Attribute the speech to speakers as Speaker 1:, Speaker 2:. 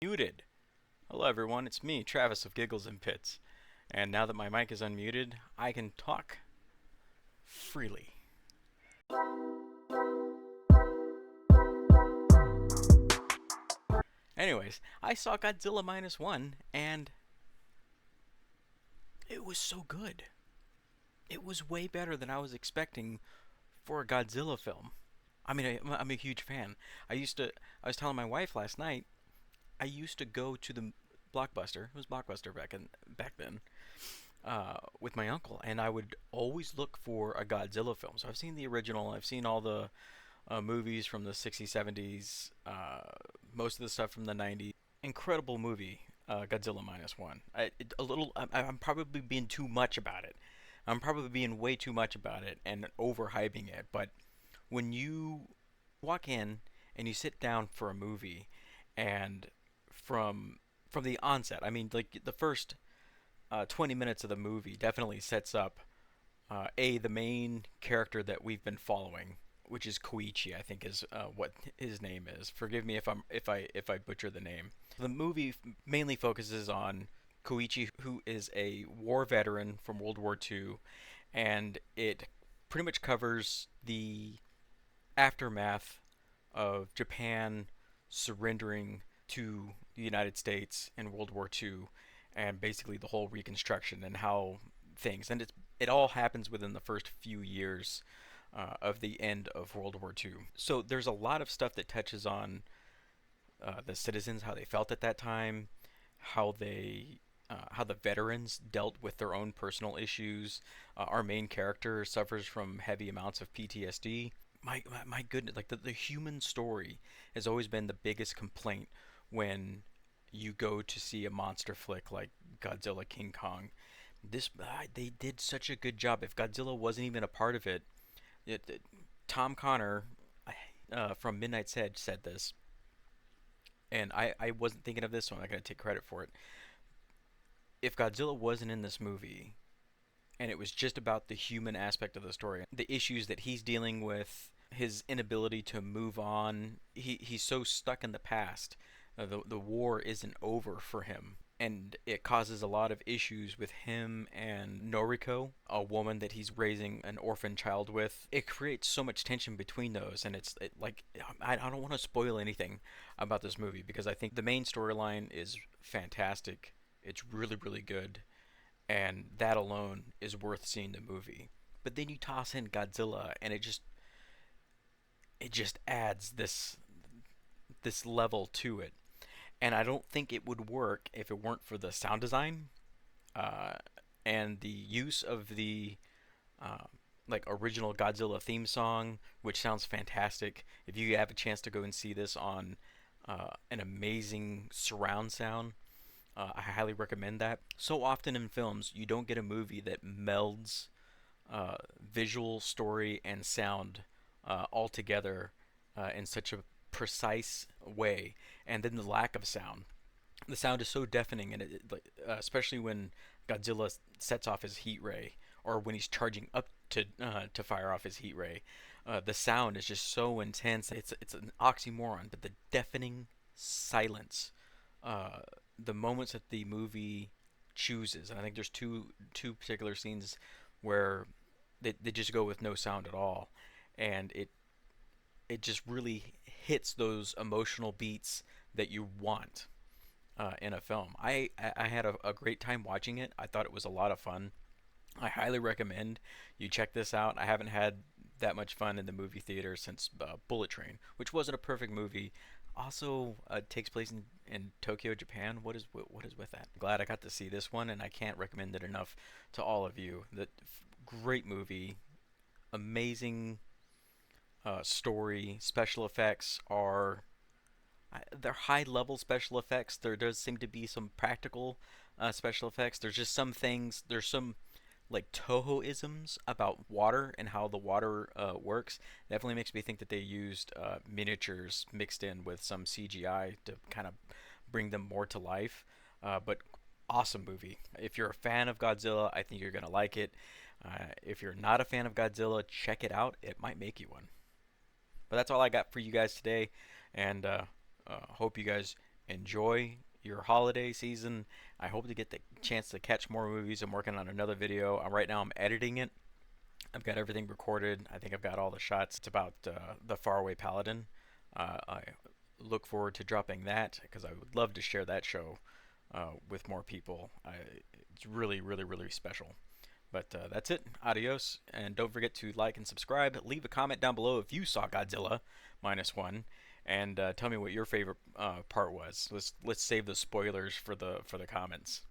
Speaker 1: Muted. Hello, everyone. It's me, Travis of Giggles and Pits. And now that my mic is unmuted, I can talk freely. Anyways, I saw Godzilla Minus One, and it was so good. It was way better than I was expecting for a Godzilla film. I'm a huge fan. I was telling my wife last night, I used to go to the Blockbuster. It was Blockbuster back then, with my uncle, and I would always look for a Godzilla film. So I've seen the original. I've seen all the movies from the 60s, 70s, most of the stuff from the 90s. Incredible movie, Godzilla Minus One. I'm probably being too much about it. I'm probably being way too much about it and overhyping it. But when you walk in and you sit down for a movie, and from from the onset, I mean, like the first 20 minutes of the movie definitely sets up the main character that we've been following, which is Koichi, I think is what his name is. Forgive me if I butcher the name. The movie mainly focuses on Koichi, who is a war veteran from World War II, and it pretty much covers the aftermath of Japan surrendering to the United States in World War II, and basically the whole Reconstruction and how things, and it all happens within the first few years of the end of World War II. So there's a lot of stuff that touches on the citizens, how they felt at that time, how the veterans dealt with their own personal issues. Our main character suffers from heavy amounts of PTSD. My goodness, like the human story has always been the biggest complaint when you go to see a monster flick like Godzilla King Kong. They did such a good job. If Godzilla wasn't even a part of it, Tom Connor from Midnight's Edge said this, and I wasn't thinking of this, so I'm not going to take credit for it. If Godzilla wasn't in this movie, and it was just about the human aspect of the story, the issues that he's dealing with, his inability to move on, he's so stuck in the past. The war isn't over for him, and it causes a lot of issues with him and Noriko, a woman that he's raising an orphan child with. It creates so much tension between those, and like I don't want to spoil anything about this movie because I think the main storyline is fantastic. It's really really good, and that alone is worth seeing the movie. But then you toss in Godzilla, and it just adds this level to it. And I don't think it would work if it weren't for the sound design, uh, and the use of the uh, like original Godzilla theme song, which sounds fantastic. If you have a chance to go and see this on an amazing surround sound, I highly recommend that. So often in films, you don't get a movie that melds visual, story, and sound all together in such a precise way, and then the lack of sound. The sound is so deafening, and especially when Godzilla sets off his heat ray, or when he's charging up to fire off his heat ray. The sound is just so intense. It's an oxymoron, but the deafening silence, uh, the moments that the movie chooses, and I think there's two particular scenes where they just go with no sound at all, and it just really hits those emotional beats that you want in a film. I had a great time watching it. I thought it was a lot of fun. I highly recommend you check this out. I haven't had that much fun in the movie theater since Bullet Train, which wasn't a perfect movie. Also, takes place in Tokyo, Japan. What is with that? Glad I got to see this one, and I can't recommend it enough to all of you. Great movie, amazing story. Special effects are they're high level special effects. There does seem to be some practical special effects. There's just some things. There's some like Toho isms about water and how the water works. Definitely makes me think that they used miniatures mixed in with some CGI to kind of bring them more to life. But awesome movie. If you're a fan of Godzilla, I think you're gonna like it. If you're not a fan of Godzilla, check it out. It might make you one. But that's all I got for you guys today, and hope you guys enjoy your holiday season. I hope to get the chance to catch more movies. I'm working on another video. Right now I'm editing it. I've got everything recorded. I think I've got all the shots. It's about the Faraway Paladin. I look forward to dropping that because I would love to share that show with more people. It's really, really, really special. But that's it. Adios. And don't forget to like and subscribe. Leave a comment down below if you saw Godzilla Minus One, and tell me what your favorite part was. Let's save the spoilers for the comments.